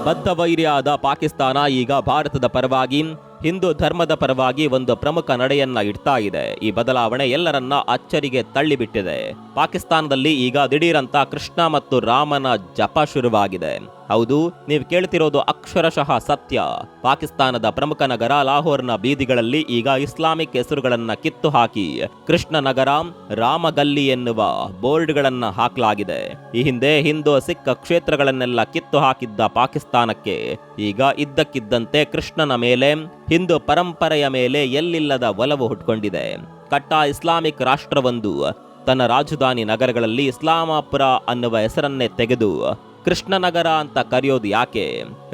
ಬದ್ಧವೈರಿಯಾದ ಪಾಕಿಸ್ತಾನ ಈಗ ಭಾರತದ ಪರವಾಗಿ ಹಿಂದೂ ಧರ್ಮದ ಪರವಾಗಿ ಒಂದು ಪ್ರಮುಖ ನಡೆಯನ್ನ ಇಡ್ತಾ ಇದೆ. ಈ ಬದಲಾವಣೆ ಎಲ್ಲರನ್ನ ಅಚ್ಚರಿಗೆ ತಳ್ಳಿಬಿಟ್ಟಿದೆ. ಪಾಕಿಸ್ತಾನದಲ್ಲಿ ಈಗ ದಿಢೀರಂತ ಕೃಷ್ಣ ಮತ್ತು ರಾಮನ ಜಪ ಶುರುವಾಗಿದೆ. ಹೌದು, ನೀವು ಕೇಳ್ತಿರೋದು ಅಕ್ಷರಶಃ ಸತ್ಯ. ಪಾಕಿಸ್ತಾನದ ಪ್ರಮುಖ ನಗರ ಲಾಹೋರ್ನ ಬೀದಿಗಳಲ್ಲಿ ಈಗ ಇಸ್ಲಾಮಿಕ್ ಹೆಸರುಗಳನ್ನ ಕಿತ್ತು ಹಾಕಿ ಕೃಷ್ಣ ನಗರ, ರಾಮಗಲ್ಲಿ ಎನ್ನುವ ಬೋರ್ಡ್ಗಳನ್ನ ಹಾಕಲಾಗಿದೆ. ಈ ಹಿಂದೆ ಹಿಂದೂ ಸಿಖ್ ಕ್ಷೇತ್ರಗಳನ್ನೆಲ್ಲ ಕಿತ್ತು ಹಾಕಿದ್ದ ಪಾಕಿಸ್ತಾನಕ್ಕೆ ಈಗ ಇದ್ದಕ್ಕಿದ್ದಂತೆ ಕೃಷ್ಣನ ಮೇಲೆ, ಹಿಂದೂ ಪರಂಪರೆಯ ಮೇಲೆ ಎಲ್ಲಿಲ್ಲದ ಒಲವು ಹುಟ್ಕೊಂಡಿದೆ. ಕಟ್ಟ ಇಸ್ಲಾಮಿಕ್ ರಾಷ್ಟ್ರವೊಂದು ತನ್ನ ರಾಜಧಾನಿ ನಗರಗಳಲ್ಲಿ ಇಸ್ಲಾಮಾಪುರ ಅನ್ನುವ ಹೆಸರನ್ನೇ ತೆಗೆದು ಕೃಷ್ಣನಗರ ಅಂತ ಕರೆಯೋದು ಯಾಕೆ?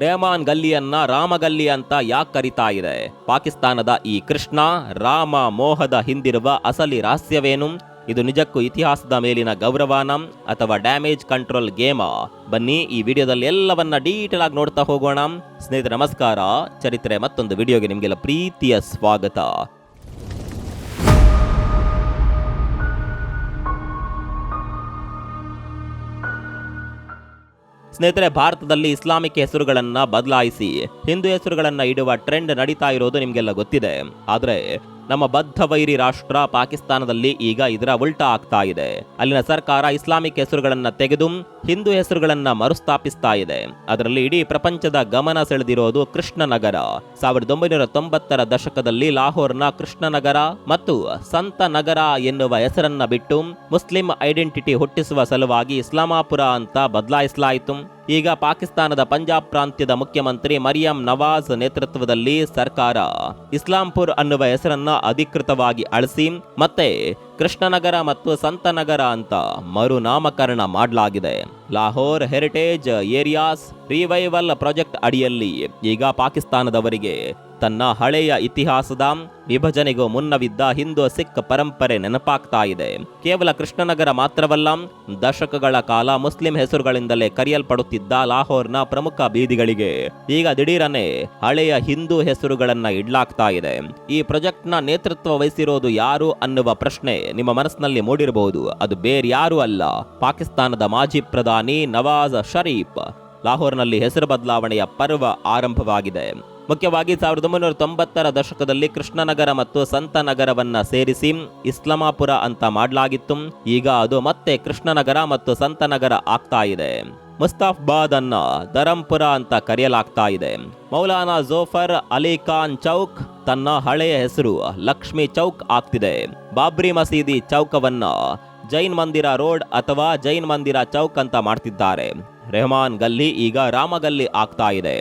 ರೆಹಮಾನ್ ಗಲ್ಲಿಯನ್ನ ರಾಮಗಲ್ಲಿ ಅಂತ ಯಾಕೆ ಕರಿತಾ ಇದೆ? ಪಾಕಿಸ್ತಾನದ ಈ ಕೃಷ್ಣ ರಾಮ ಮೋಹದ ಹಿಂದಿರುವ ಅಸಲಿ ರಹಸ್ಯವೇನು? ಇದು ನಿಜಕ್ಕೂ ಇತಿಹಾಸದ ಮೇಲಿನ ಗೌರವನ ಅಥವಾ ಡ್ಯಾಮೇಜ್ ಕಂಟ್ರೋಲ್ ಗೇಮಾ? ಬನ್ನಿ ಈ ವಿಡಿಯೋದಲ್ಲಿ ಎಲ್ಲವನ್ನ ಡೀಟೇಲ್ ಆಗಿ ನೋಡ್ತಾ ಹೋಗೋಣ. ಸ್ನೇಹಿತರೆ ನಮಸ್ಕಾರ, ಚರಿತ್ರೆ ಮತ್ತೊಂದು ವಿಡಿಯೋಗೆ ನಿಮಗೆಲ್ಲ ಪ್ರೀತಿಯ ಸ್ವಾಗತ. ಸ್ನೇಹಿತರೆ, ಭಾರತದಲ್ಲಿ ಇಸ್ಲಾಮಿಕ್ ಹೆಸರುಗಳನ್ನ ಬದಲಾಯಿಸಿ ಹಿಂದೂ ಹೆಸರುಗಳನ್ನ ಇಡುವ ಟ್ರೆಂಡ್ ನಡೀತಾ ಇರೋದು ನಿಮಗೆಲ್ಲ ಗೊತ್ತಿದೆ. ಆದ್ರೆ ನಮ್ಮ ಬದ್ಧವೈರಿ ರಾಷ್ಟ್ರ ಪಾಕಿಸ್ತಾನದಲ್ಲಿ ಈಗ ಇದರ ಉಲ್ಟಾ ಆಗ್ತಾ ಇದೆ. ಅಲ್ಲಿನ ಸರ್ಕಾರ ಇಸ್ಲಾಮಿಕ್ ಹೆಸರುಗಳನ್ನ ತೆಗೆದು ಹಿಂದೂ ಹೆಸರುಗಳನ್ನ ಮರುಸ್ಥಾಪಿಸ್ತಾ ಇದೆ. ಅದರಲ್ಲಿ ಇಡೀ ಪ್ರಪಂಚದ ಗಮನ ಸೆಳೆದಿರೋದು ಕೃಷ್ಣನಗರ. 1990ರ ದಶಕದಲ್ಲಿ ಲಾಹೋರ್ನ ಕೃಷ್ಣನಗರ ಮತ್ತು ಸಂತ ನಗರ ಎನ್ನುವ ಹೆಸರನ್ನ ಬಿಟ್ಟು ಮುಸ್ಲಿಂ ಐಡೆಂಟಿಟಿ ಹುಟ್ಟಿಸುವ ಸಲುವಾಗಿ ಇಸ್ಲಾಮಾಪುರ ಅಂತ ಬದಲಾಯಿಸಲಾಯಿತು. ಈಗ ಪಾಕಿಸ್ತಾನದ ಪಂಜಾಬ್ ಪ್ರಾಂತ್ಯದ ಮುಖ್ಯಮಂತ್ರಿ ಮರಿಯಂ ನವಾಜ್ ನೇತೃತ್ವದಲ್ಲಿ ಸರ್ಕಾರ ಇಸ್ಲಾಂಪುರ್ ಅನ್ನುವ ಹೆಸರನ್ನ ಅಧಿಕೃತವಾಗಿ ಅಳಿಸಿ ಮತ್ತೆ ಕೃಷ್ಣನಗರ ಮತ್ತು ಸಂತನಗರ ಅಂತ ಮರುನಾಮಕರಣ ಮಾಡಲಾಗಿದೆ. Lahore heritage areas revival project ಅಡಿಯಲ್ಲಿ ಈಗ ಪಾಕಿಸ್ತಾನದವರಿಗೆ ತನ್ನ ಹಳೆಯ ಇತಿಹಾಸದ ವಿಭಜನೆಗೂ ಮುನ್ನವಿದ್ದ ಹಿಂದೂ ಸಿಖ್ ಪರಂಪರೆ ನೆನಪಾಗ್ತಾ ಇದೆ. ಕೇವಲ ಕೃಷ್ಣನಗರ ಮಾತ್ರವಲ್ಲ, ದಶಕಗಳ ಕಾಲ ಮುಸ್ಲಿಂ ಹೆಸರುಗಳಿಂದಲೇ ಕರೆಯಲ್ಪಡುತ್ತಿದ್ದ ಲಾಹೋರ್ನ ಪ್ರಮುಖ ಬೀದಿಗಳಿಗೆ ಈಗ ದಿಢೀರನೆ ಹಳೆಯ ಹಿಂದೂ ಹೆಸರುಗಳನ್ನ ಇಡ್ಲಾಗ್ತಾ ಇದೆ. ಈ ಪ್ರಾಜೆಕ್ಟ್ನ ನೇತೃತ್ವ ವಹಿಸಿರೋದು ಯಾರು ಅನ್ನುವ ಪ್ರಶ್ನೆ ನಿಮ್ಮ ಮನಸ್ಸಿನಲ್ಲಿ ಮೂಡಿರಬಹುದು. ಅದು ಬೇರ್ಯಾರೂ ಅಲ್ಲ, ಪಾಕಿಸ್ತಾನದ ಮಾಜಿ ಪ್ರಧಾನಿ ನವಾಜ್ ಶರೀಫ್. ಲಾಹೋರ್ನಲ್ಲಿ ಹೆಸರು ಬದಲಾವಣೆಯ ಪರ್ವ ಆರಂಭವಾಗಿದೆ. ಮುಖ್ಯವಾಗಿ 1990ರ ದಶಕದಲ್ಲಿ ಕೃಷ್ಣನಗರ ಮತ್ತು ಸಂತನಗರವನ್ನ ಸೇರಿಸಿ ಇಸ್ಲಾಮಾಪುರ ಅಂತ ಮಾಡಲಾಗಿತ್ತು. ಈಗ ಅದು ಮತ್ತೆ ಕೃಷ್ಣನಗರ ಮತ್ತು ಸಂತನಗರ ಆಗ್ತಾ ಇದೆ. ಮುಸ್ತಾಫಾಬಾದ್ ಅನ್ನ ಧರಂಪುರ ಅಂತ ಕರೆಯಲಾಗ್ತಾ ಇದೆ. ಮೌಲಾನಾ ಜೋಫರ್ ಅಲಿ ಖಾನ್ ಚೌಕ್ ತನ್ನ ಹಳೆಯ ಹೆಸರು ಲಕ್ಷ್ಮಿ ಚೌಕ್ ಆಗ್ತಿದೆ. ಬಾಬ್ರಿ ಮಸೀದಿ ಚೌಕವನ್ನ ಜೈನ್ ಮಂದಿರ ರೋಡ್ ಅಥವಾ ಜೈನ್ ಮಂದಿರ ಚೌಕ್ ಅಂತ ಮಾಡ್ತಿದ್ದಾರೆ. ರೆಹಮಾನ್ ಗಲ್ಲಿ ಈಗ ರಾಮಗಲ್ಲಿ ಆಗ್ತಾ ಇದೆ.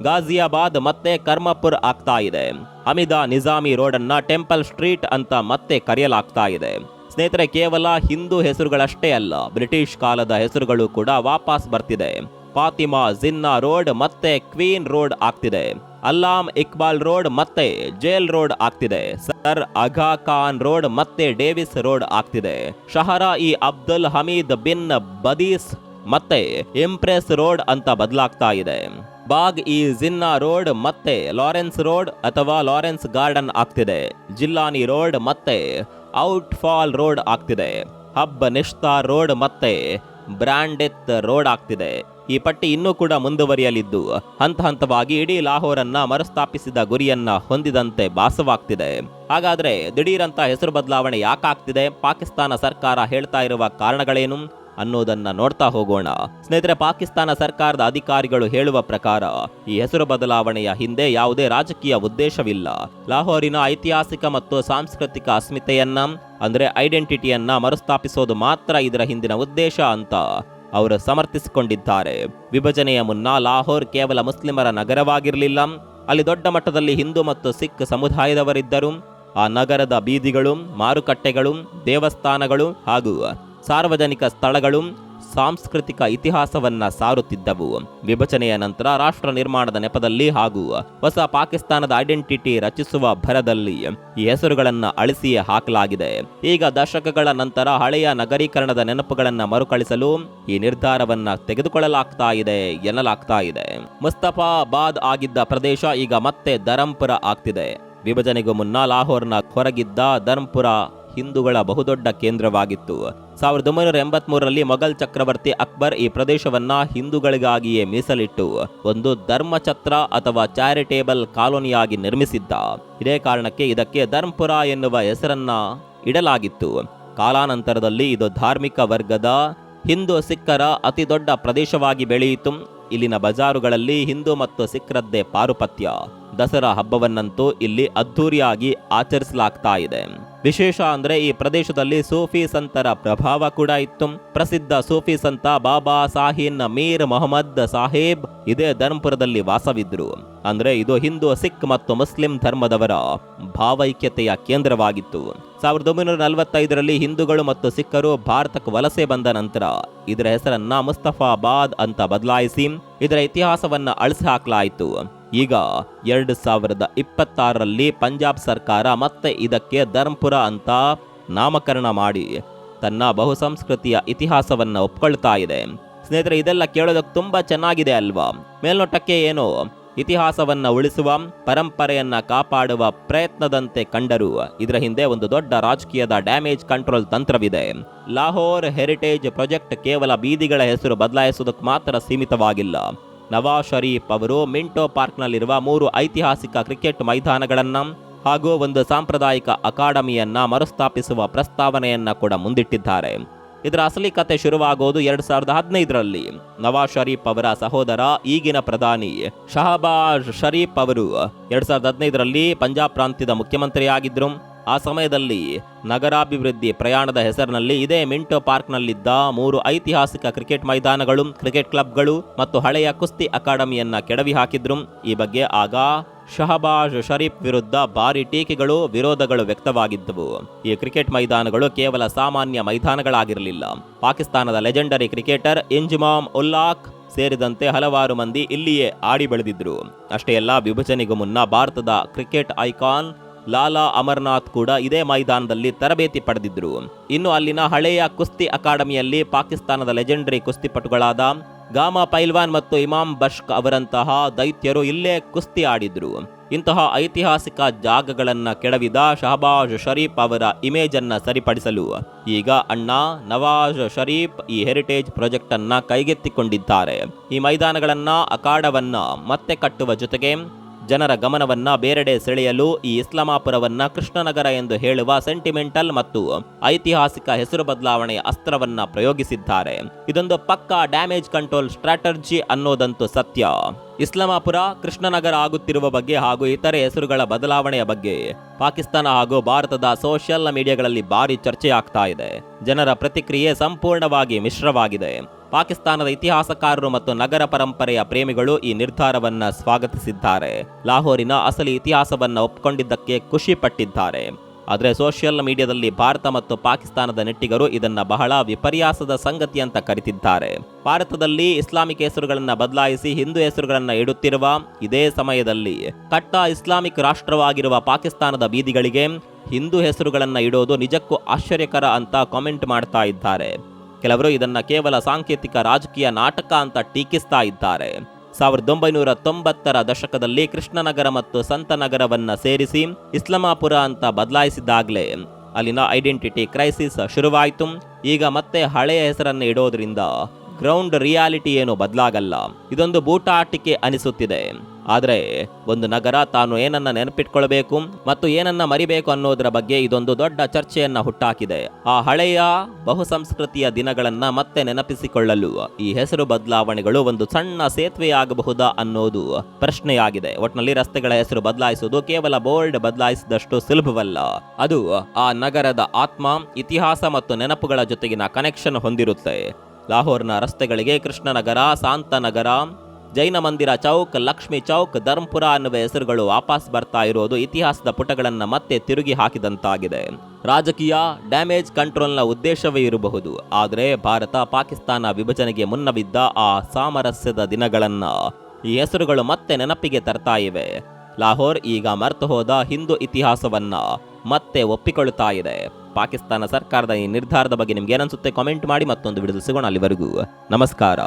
ಗಾಜಿಯಾಬಾದ್ ಮತ್ತೆ ಕರ್ಮಪುರ್ ಆಗ್ತಾ ಇದೆ. ಹಮೀದಾ ನಿಜಾಮಿ ರೋಡ್ ಅನ್ನ ಟೆಂಪಲ್ ಸ್ಟ್ರೀಟ್ ಅಂತ ಮತ್ತೆ ಕರೆಯಲಾಗ್ತಾ ಇದೆ. ಸ್ನೇಹಿತರೆ, ಕೇವಲ ಹಿಂದೂ ಹೆಸರುಗಳಷ್ಟೇ ಅಲ್ಲ, ಬ್ರಿಟಿಷ್ ಕಾಲದ ಹೆಸರುಗಳು ಕೂಡ ವಾಪಸ್ ಬರ್ತಿದೆ. ಫಾತಿಮಾ ಜಿನ್ನಾ ರೋಡ್ ಮತ್ತೆ ಕ್ವೀನ್ ರೋಡ್ ಆಗ್ತಿದೆ. ಅಲ್ಲಾಮ್ ಇಕ್ಬಾಲ್ ರೋಡ್ ಮತ್ತೆ ಜೇಲ್ ರೋಡ್ ಆಗ್ತಿದೆ. ಸರ್ ಆಗಾ ಖಾನ್ ರೋಡ್ ಮತ್ತೆ ಡೇವಿಸ್ ರೋಡ್ ಆಗ್ತಿದೆ. ಶಹರಾ ಇ ಅಬ್ದುಲ್ ಹಮೀದ್ ಬಿನ್ ಬದೀಸ್ ಮತ್ತೆ ಇಂಪ್ರೆಸ್ ರೋಡ್ ಅಂತ ಬದಲಾಗ್ತಾ ಇದೆ. ಬಾಗ್ ಇ ಜಿನ್ನಾ ರೋಡ್ ಮತ್ತೆ ಲಾರೆನ್ಸ್ ರೋಡ್ ಅಥವಾ ಲಾರೆನ್ಸ್ ಗಾರ್ಡನ್ ಆಗ್ತಿದೆ. ಜಿಲ್ಲಾನಿ ರೋಡ್ ಮತ್ತೆ ಔಟ್ ಫಾಲ್ ರೋಡ್ ಆಗ್ತಿದೆ. ಹಬ್ ನಿಶ್ತಾರ್ ರೋಡ್ ಮತ್ತೆ ಬ್ರಾಂಡೆತ್ ರೋಡ್ ಆಗ್ತಿದೆ. ಈ ಪಟ್ಟಿ ಇನ್ನೂ ಕೂಡ ಮುಂದುವರಿಯಲಿದ್ದು ಹಂತ ಹಂತವಾಗಿ ಇಡೀ ಲಾಹೋರನ್ನ ಮರುಸ್ಥಾಪಿಸಿದ ಗುರಿಯನ್ನ ಹೊಂದಿದಂತೆ ಭಾಸವಾಗ್ತಿದೆ. ಹಾಗಾದ್ರೆ ದಿಢೀರಂತ ಹೆಸರು ಬದಲಾವಣೆ ಯಾಕಾಗ್ತಿದೆ? ಪಾಕಿಸ್ತಾನ ಸರ್ಕಾರ ಹೇಳ್ತಾ ಇರುವ ಕಾರಣಗಳೇನು ಅನ್ನೋದನ್ನ ನೋಡ್ತಾ ಹೋಗೋಣ. ಸ್ನೇಹಿತರೆ, ಪಾಕಿಸ್ತಾನ ಸರ್ಕಾರದ ಅಧಿಕಾರಿಗಳು ಹೇಳುವ ಪ್ರಕಾರ ಈ ಹೆಸರು ಬದಲಾವಣೆಯ ಹಿಂದೆ ಯಾವುದೇ ರಾಜಕೀಯ ಉದ್ದೇಶವಿಲ್ಲ. ಲಾಹೋರಿನ ಐತಿಹಾಸಿಕ ಮತ್ತು ಸಾಂಸ್ಕೃತಿಕ ಅಸ್ಮಿತೆಯನ್ನ ಅಂದ್ರೆ ಐಡೆಂಟಿಟಿಯನ್ನ ಮರುಸ್ಥಾಪಿಸೋದು ಮಾತ್ರ ಇದರ ಹಿಂದಿನ ಉದ್ದೇಶ ಅಂತ ಅವರು ಸಮರ್ಥಿಸಿಕೊಂಡಿದ್ದಾರೆ. ವಿಭಜನೆಯ ಮುನ್ನ ಲಾಹೋರ್ ಕೇವಲ ಮುಸ್ಲಿಮರ ನಗರವಾಗಿರಲಿಲ್ಲ. ಅಲ್ಲಿ ದೊಡ್ಡ ಮಟ್ಟದಲ್ಲಿ ಹಿಂದೂ ಮತ್ತು ಸಿಖ್ ಸಮುದಾಯದವರಿದ್ದರು. ಆ ನಗರದ ಬೀದಿಗಳು, ಮಾರುಕಟ್ಟೆಗಳು, ದೇವಸ್ಥಾನಗಳು ಹಾಗೂ ಸಾರ್ವಜನಿಕ ಸ್ಥಳಗಳು ಸಾಂಸ್ಕೃತಿಕ ಇತಿಹಾಸವನ್ನ ಸಾರುತ್ತಿದ್ದವು. ವಿಭಜನೆಯ ನಂತರ ರಾಷ್ಟ್ರ ನಿರ್ಮಾಣದ ನೆಪದಲ್ಲಿ ಹಾಗೂ ಹೊಸ ಪಾಕಿಸ್ತಾನದ ಐಡೆಂಟಿಟಿ ರಚಿಸುವ ಭರದಲ್ಲಿ ಈ ಹೆಸರುಗಳನ್ನ ಅಳಿಸಿಯೇ ಹಾಕಲಾಗಿದೆ. ಈಗ ದಶಕಗಳ ನಂತರ ಹಳೆಯ ನಗರೀಕರಣದ ನೆನಪುಗಳನ್ನ ಮರುಕಳಿಸಲು ಈ ನಿರ್ಧಾರವನ್ನ ತೆಗೆದುಕೊಳ್ಳಲಾಗ್ತಾ ಇದೆ ಎನ್ನಲಾಗ್ತಾ ಇದೆ. ಮುಸ್ತಫಾಬಾದ್ ಆಗಿದ್ದ ಪ್ರದೇಶ ಈಗ ಮತ್ತೆ ಧರಂಪುರ ಆಗ್ತಿದೆ. ವಿಭಜನೆಗೂ ಮುನ್ನ ಲಾಹೋರ್ನ ಹೊರಗಿದ್ದ ಧರಂಪುರ ಹಿಂದೂಗಳ ಬಹುದೊಡ್ಡ ಕೇಂದ್ರವಾಗಿತ್ತು. 1983ರಲ್ಲಿ ಮೊಘಲ್ ಚಕ್ರವರ್ತಿ ಅಕ್ಬರ್ ಈ ಪ್ರದೇಶವನ್ನ ಹಿಂದೂಗಳಿಗಾಗಿಯೇ ಮೀಸಲಿಟ್ಟು ಒಂದು ಧರ್ಮಛತ್ರ ಅಥವಾ ಚಾರಿಟೇಬಲ್ ಕಾಲೋನಿಯಾಗಿ ನಿರ್ಮಿಸಿದ್ದ. ಇದೇ ಕಾರಣಕ್ಕೆ ಇದಕ್ಕೆ ಧರ್ಮಪುರ ಎನ್ನುವ ಹೆಸರನ್ನ ಇಡಲಾಗಿತ್ತು. ಕಾಲಾನಂತರದಲ್ಲಿ ಇದು ಧಾರ್ಮಿಕ ವರ್ಗದ ಹಿಂದೂ ಸಿಖ್ಖರ ಅತಿ ದೊಡ್ಡ ಪ್ರದೇಶವಾಗಿ ಬೆಳೆಯಿತು. ಇಲ್ಲಿನ ಬಜಾರುಗಳಲ್ಲಿ ಹಿಂದೂ ಮತ್ತು ಸಿಖ್ರದ್ದೇ ಪಾರುಪತ್ಯ. ದಸರಾ ಹಬ್ಬವನ್ನಂತೂ ಇಲ್ಲಿ ಅದ್ಧೂರಿಯಾಗಿ ಆಚರಿಸಲಾಗ್ತಾ ಇದೆ. ವಿಶೇಷ ಅಂದ್ರೆ ಈ ಪ್ರದೇಶದಲ್ಲಿ ಸೂಫಿ ಸಂತರ ಪ್ರಭಾವ ಕೂಡ ಇತ್ತು. ಪ್ರಸಿದ್ಧ ಸೂಫಿ ಸಂತ ಬಾಬಾ ಸಾಹಿನ್ ಮೀರ್ ಮೊಹಮ್ಮದ್ ಸಾಹೇಬ್ ಇದೇ ಧರ್ಮಪುರದಲ್ಲಿ ವಾಸವಿದ್ರು. ಅಂದ್ರೆ ಇದು ಹಿಂದೂ, ಸಿಖ್ ಮತ್ತು ಮುಸ್ಲಿಂ ಧರ್ಮದವರ ಭಾವೈಕ್ಯತೆಯ ಕೇಂದ್ರವಾಗಿತ್ತು. 1945ರಲ್ಲಿ ಹಿಂದೂಗಳು ಮತ್ತು ಸಿಖ್ಖರು ಭಾರತಕ್ಕೆ ವಲಸೆ ಬಂದ ನಂತರ ಇದರ ಹೆಸರನ್ನ ಮುಸ್ತಫಾಬಾದ್ ಅಂತ ಬದಲಾಯಿಸಿ ಇದರ ಇತಿಹಾಸವನ್ನ ಅಳಿಸಿ ಹಾಕಲಾಯಿತು. ಈಗ 2026ರಲ್ಲಿ ಪಂಜಾಬ್ ಸರ್ಕಾರ ಮತ್ತೆ ಇದಕ್ಕೆ ಧರ್ಮಪುರ ಅಂತ ನಾಮಕರಣ ಮಾಡಿ ತನ್ನ ಬಹುಸಂಸ್ಕೃತಿಯ ಇತಿಹಾಸವನ್ನ ಒಪ್ಕೊಳ್ತಾ ಇದೆ. ಸ್ನೇಹಿತರೆ, ಇದೆಲ್ಲ ಕೇಳೋದಕ್ಕೆ ತುಂಬಾ ಚೆನ್ನಾಗಿದೆ ಅಲ್ವಾ? ಮೇಲ್ನೋಟಕ್ಕೆ ಏನೋ ಇತಿಹಾಸವನ್ನ ಉಳಿಸುವ, ಪರಂಪರೆಯನ್ನ ಕಾಪಾಡುವ ಪ್ರಯತ್ನದಂತೆ ಕಂಡರೂ ಇದರ ಹಿಂದೆ ಒಂದು ದೊಡ್ಡ ರಾಜಕೀಯದ ಡ್ಯಾಮೇಜ್ ಕಂಟ್ರೋಲ್ ತಂತ್ರವಿದೆ. ಲಾಹೋರ್ ಹೆರಿಟೇಜ್ ಪ್ರಾಜೆಕ್ಟ್ ಕೇವಲ ಬೀದಿಗಳ ಹೆಸರು ಬದಲಾಯಿಸುವುದಕ್ಕೆ ಮಾತ್ರ ಸೀಮಿತವಾಗಿಲ್ಲ. ನವಾಜ್ ಶರೀಫ್ ಅವರು ಮಿಂಟೋ ಪಾರ್ಕ್ನಲ್ಲಿರುವ 3 ಐತಿಹಾಸಿಕ ಕ್ರಿಕೆಟ್ ಮೈದಾನಗಳನ್ನು ಹಾಗೂ ಒಂದು ಸಾಂಪ್ರದಾಯಿಕ ಅಕಾಡೆಮಿಯನ್ನ ಮರುಸ್ಥಾಪಿಸುವ ಪ್ರಸ್ತಾವನೆಯನ್ನ ಕೂಡ ಮುಂದಿಟ್ಟಿದ್ದಾರೆ. ಇದರ ಅಸಲಿ ಕತೆ ಶುರುವಾಗೋದು 2015ರಲ್ಲಿ. ನವಾಜ್ ಶರೀಫ್ ಅವರ ಸಹೋದರ ಈಗಿನ ಪ್ರಧಾನಿ ಶಹಬಾಜ್ ಶರೀಫ್ ಅವರು 2015ರಲ್ಲಿ ಪಂಜಾಬ್ ಪ್ರಾಂತ್ಯದ ಮುಖ್ಯಮಂತ್ರಿಯಾಗಿದ್ದರು. ಆ ಸಮಯದಲ್ಲಿ ನಗರಾಭಿವೃದ್ಧಿ ಪ್ರಯಾಣದ ಹೆಸರಿನಲ್ಲಿ ಇದೇ ಮಿಂಟೋ ಪಾರ್ಕ್ನಲ್ಲಿದ್ದ 3 ಐತಿಹಾಸಿಕ ಕ್ರಿಕೆಟ್ ಮೈದಾನಗಳು, ಕ್ರಿಕೆಟ್ ಕ್ಲಬ್ಗಳು ಮತ್ತು ಹಳೆಯ ಕುಸ್ತಿ ಅಕಾಡೆಮಿಯನ್ನ ಕೆಡವಿ ಹಾಕಿದ್ರು. ಈ ಬಗ್ಗೆ ಆಗ ಶಹಬಾಜ್ ಶರೀಫ್ ವಿರುದ್ಧ ಭಾರಿ ಟೀಕೆಗಳು, ವಿರೋಧಗಳು ವ್ಯಕ್ತವಾಗಿದ್ದವು. ಈ ಕ್ರಿಕೆಟ್ ಮೈದಾನಗಳು ಕೇವಲ ಸಾಮಾನ್ಯ ಮೈದಾನಗಳಾಗಿರಲಿಲ್ಲ. ಪಾಕಿಸ್ತಾನದ ಲೆಜೆಂಡರಿ ಕ್ರಿಕೆಟರ್ ಇಂಜಮಾಮ್ ಉಲ್ಲಾಖ್ ಸೇರಿದಂತೆ ಹಲವಾರು ಮಂದಿ ಇಲ್ಲಿಯೇ ಆಡಿ ಬೆಳೆದಿದ್ರು. ಅಷ್ಟೇ ಅಲ್ಲ, ವಿಭಜನೆಗೂ ಮುನ್ನ ಭಾರತದ ಕ್ರಿಕೆಟ್ ಐಕಾನ್ ಲಾಲಾ ಅಮರ್ನಾಥ್ ಕೂಡ ಇದೇ ಮೈದಾನದಲ್ಲಿ ತರಬೇತಿ ಪಡೆದಿದ್ರು. ಇನ್ನು ಅಲ್ಲಿನ ಹಳೆಯ ಕುಸ್ತಿ ಅಕಾಡೆಮಿಯಲ್ಲಿ ಪಾಕಿಸ್ತಾನದ ಲೆಜೆಂಡರಿ ಕುಸ್ತಿಪಟುಗಳಾದ ಗಾಮಾ ಪೈಲ್ವಾನ್ ಮತ್ತು ಇಮಾಮ್ ಬಷ್ಕ್ ಅವರಂತಹ ದೈತ್ಯರು ಇಲ್ಲೇ ಕುಸ್ತಿ ಆಡಿದ್ರು. ಇಂತಹ ಐತಿಹಾಸಿಕ ಜಾಗಗಳನ್ನ ಕೆಡವಿದ ಶಹಬಾಜ್ ಶರೀಫ್ ಅವರ ಇಮೇಜ್ ಅನ್ನ ಸರಿಪಡಿಸಲು ಈಗ ಅಣ್ಣ ನವಾಜ್ ಶರೀಫ್ ಈ ಹೆರಿಟೇಜ್ ಪ್ರಾಜೆಕ್ಟ್ ಅನ್ನ ಕೈಗೆತ್ತಿಕೊಂಡಿದ್ದಾರೆ. ಈ ಮೈದಾನಗಳನ್ನ, ಅಖಾಡವನ್ನ ಮತ್ತೆ ಕಟ್ಟುವ ಜೊತೆಗೆ ಜನರ ಗಮನವನ್ನ ಬೇರೆಡೆ ಸೆಳೆಯಲು ಈ ಇಸ್ಲಾಮಾಪುರವನ್ನ ಕೃಷ್ಣನಗರ ಎಂದು ಹೇಳುವ ಸೆಂಟಿಮೆಂಟಲ್ ಮತ್ತು ಐತಿಹಾಸಿಕ ಹೆಸರು ಬದಲಾವಣೆಯ ಅಸ್ತ್ರವನ್ನ ಪ್ರಯೋಗಿಸಿದ್ದಾರೆ. ಇದೊಂದು ಪಕ್ಕಾ ಡ್ಯಾಮೇಜ್ ಕಂಟ್ರೋಲ್ ಸ್ಟ್ರಾಟರ್ಜಿ ಅನ್ನೋದಂತೂ ಸತ್ಯ. ಇಸ್ಲಾಮಾಪುರ ಕೃಷ್ಣನಗರ ಆಗುತ್ತಿರುವ ಬಗ್ಗೆ ಹಾಗೂ ಇತರೆ ಹೆಸರುಗಳ ಬದಲಾವಣೆಯ ಬಗ್ಗೆ ಪಾಕಿಸ್ತಾನ ಹಾಗೂ ಭಾರತದ ಸೋಷಿಯಲ್ ಮೀಡಿಯಾಗಳಲ್ಲಿ ಭಾರಿ ಚರ್ಚೆ ಆಗ್ತಾ ಇದೆ. ಜನರ ಪ್ರತಿಕ್ರಿಯೆ ಸಂಪೂರ್ಣವಾಗಿ ಮಿಶ್ರವಾಗಿದೆ. ಪಾಕಿಸ್ತಾನದ ಇತಿಹಾಸಕಾರರು ಮತ್ತು ನಗರ ಪರಂಪರೆಯ ಪ್ರೇಮಿಗಳು ಈ ನಿರ್ಧಾರವನ್ನ ಸ್ವಾಗತಿಸಿದ್ದಾರೆ. ಲಾಹೋರಿನ ಅಸಲಿ ಇತಿಹಾಸವನ್ನ ಒಪ್ಪಿಕೊಂಡಿದ್ದಕ್ಕೆ ಖುಷಿ ಪಟ್ಟಿದ್ದಾರೆ. ಆದರೆ ಸೋಷಿಯಲ್ ಮೀಡಿಯಾದಲ್ಲಿ ಭಾರತ ಮತ್ತು ಪಾಕಿಸ್ತಾನದ ನೆಟ್ಟಿಗರು ಇದನ್ನ ಬಹಳ ವಿಪರ್ಯಾಸದ ಸಂಗತಿ ಅಂತ ಕರೆದಿದ್ದಾರೆ. ಭಾರತದಲ್ಲಿ ಇಸ್ಲಾಮಿಕ್ ಹೆಸರುಗಳನ್ನ ಬದಲಾಯಿಸಿ ಹಿಂದೂ ಹೆಸರುಗಳನ್ನ ಇಡುತ್ತಿರುವ ಇದೇ ಸಮಯದಲ್ಲಿ ಕಟ್ಟ ಇಸ್ಲಾಮಿಕ್ ರಾಷ್ಟ್ರವಾಗಿರುವ ಪಾಕಿಸ್ತಾನದ ಬೀದಿಗಳಿಗೆ ಹಿಂದೂ ಹೆಸರುಗಳನ್ನ ಇಡೋದು ನಿಜಕ್ಕೂ ಆಶ್ಚರ್ಯಕರ ಅಂತ ಕಾಮೆಂಟ್ ಮಾಡ್ತಾ ಇದ್ದಾರೆ. ಕೆಲವರು ಇದನ್ನ ಕೇವಲ ಸಾಂಕೇತಿಕ ರಾಜಕೀಯ ನಾಟಕ ಅಂತ ಟೀಕಿಸ್ತಾ ಇದ್ದಾರೆ. 1990ರ ದಶಕದಲ್ಲಿ ಕೃಷ್ಣನಗರ ಮತ್ತು ಸಂತನಗರವನ್ನ ಸೇರಿಸಿ ಇಸ್ಲಾಮಾಪುರ ಅಂತ ಬದಲಾಯಿಸಿದಾಗಲೇ ಅಲ್ಲಿನ ಐಡೆಂಟಿಟಿ ಕ್ರೈಸಿಸ್ ಶುರುವಾಯಿತು. ಈಗ ಮತ್ತೆ ಹಳೆಯ ಹೆಸರನ್ನು ಇಡೋದ್ರಿಂದ ಗ್ರೌಂಡ್ ರಿಯಾಲಿಟಿ ಏನು ಬದಲಾಗಲ್ಲ. ಇದೊಂದು ಬೂಟಾಟಿಕೆ ಅನಿಸುತ್ತಿದೆ. ಆದರೆ ಒಂದು ನಗರ ತಾನು ಏನನ್ನ ನೆನಪಿಟ್ಕೊಳ್ಬೇಕು ಮತ್ತು ಏನನ್ನ ಮರಿಬೇಕು ಅನ್ನೋದರ ಬಗ್ಗೆ ಇದೊಂದು ದೊಡ್ಡ ಚರ್ಚೆಯನ್ನ ಹುಟ್ಟಾಕಿದೆ. ಆ ಹಳೆಯ ಬಹುಸಂಸ್ಕೃತಿಯ ದಿನಗಳನ್ನ ಮತ್ತೆ ನೆನಪಿಸಿಕೊಳ್ಳಲು ಈ ಹೆಸರು ಬದಲಾವಣೆಗಳು ಒಂದು ಸಣ್ಣ ಸೇತುವೆಯಾಗಬಹುದಾ ಅನ್ನೋದು ಪ್ರಶ್ನೆಯಾಗಿದೆ. ಒಟ್ನಲ್ಲಿ ರಸ್ತೆಗಳ ಹೆಸರು ಬದಲಾಯಿಸುವುದು ಕೇವಲ ಬೋರ್ಡ್ ಬದಲಾಯಿಸಿದಷ್ಟು ಸುಲಭವಲ್ಲ. ಅದು ಆ ನಗರದ ಆತ್ಮ, ಇತಿಹಾಸ ಮತ್ತು ನೆನಪುಗಳ ಜೊತೆಗಿನ ಕನೆಕ್ಷನ್ ಹೊಂದಿರುತ್ತೆ. ಲಾಹೋರ್ನ ರಸ್ತೆಗಳಿಗೆ ಕೃಷ್ಣನಗರ, ಶಾಂತನಗರ, ಜೈನ ಮಂದಿರ ಚೌಕ್, ಲಕ್ಷ್ಮಿ ಚೌಕ್, ಧರ್ಮಪುರ ಅನ್ನುವ ಹೆಸರುಗಳು ವಾಪಸ್ ಬರ್ತಾ ಇರೋದು ಇತಿಹಾಸದ ಪುಟಗಳನ್ನ ಮತ್ತೆ ತಿರುಗಿ ಹಾಕಿದಂತಾಗಿದೆ. ರಾಜಕೀಯ ಡ್ಯಾಮೇಜ್ ಕಂಟ್ರೋಲ್ನ ಉದ್ದೇಶವೇ ಇರಬಹುದು. ಆದರೆ ಭಾರತ ಪಾಕಿಸ್ತಾನ ವಿಭಜನೆಗೆ ಮುನ್ನವಿದ್ದ ಆ ಸಾಮರಸ್ಯದ ದಿನಗಳನ್ನ ಈ ಹೆಸರುಗಳು ಮತ್ತೆ ನೆನಪಿಗೆ ತರ್ತಾ ಇವೆ. ಲಾಹೋರ್ ಈಗ ಮರೆತು ಹೋದ ಹಿಂದೂ ಇತಿಹಾಸವನ್ನ ಮತ್ತೆ ಒಪ್ಪಿಕೊಳ್ಳುತ್ತಾ ಇದೆ. ಪಾಕಿಸ್ತಾನ ಸರ್ಕಾರದ ಈ ನಿರ್ಧಾರದ ಬಗ್ಗೆ ನಿಮ್ಗೆ ಏನನ್ಸುತ್ತೆ ಕಾಮೆಂಟ್ ಮಾಡಿ. ಮತ್ತೊಂದು ವಿಡಿಯೋದಲ್ಲಿ ಸಿಗೋಣ. ಅಲ್ಲಿವರೆಗೂ ನಮಸ್ಕಾರ.